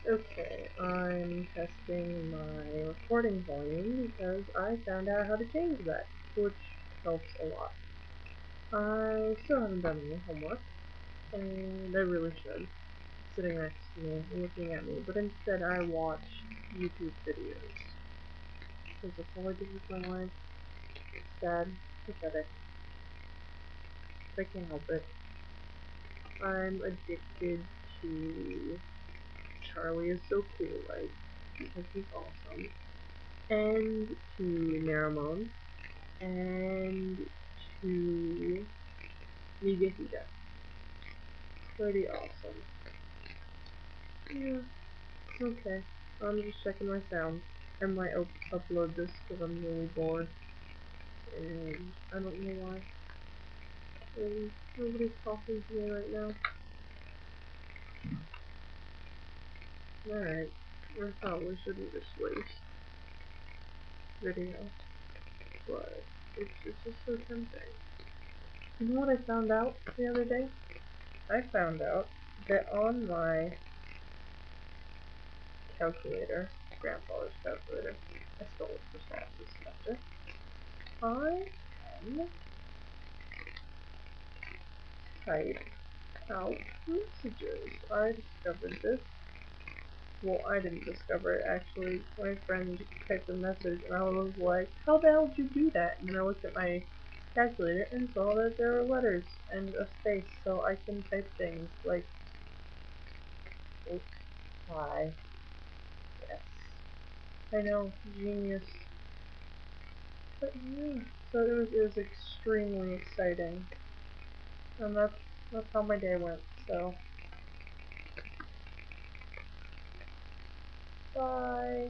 Okay, I'm testing my recording volume because I found out how to change that, which helps a lot. I still haven't done any homework, and I really should. Sitting next to me, looking at me, but instead I watch YouTube videos. Because that's all I do with my life. It's sad, pathetic, but I can't help it. I'm addicted to Charlie is so cool, right? Because he's awesome. And to Naramon, and to Nigahida. Pretty awesome. Yeah, okay. I'm just checking my sound. I might upload this because I'm really bored. And I don't know why. And nobody's talking to me right now. Alright. I probably shouldn't just waste video. But it's just so tempting. You know what I found out the other day? I found out that on my calculator, grandfather's calculator, I stole it for science this semester, I can type out messages. I discovered this. Well, I didn't discover it, actually. My friend typed a message, and I was like, how the hell did you do that? And then I looked at my calculator and saw that there were letters and a space, so I can type things like, oops, hi, yes. I know, genius. But yeah, so it was extremely exciting. And that's how my day went, so bye.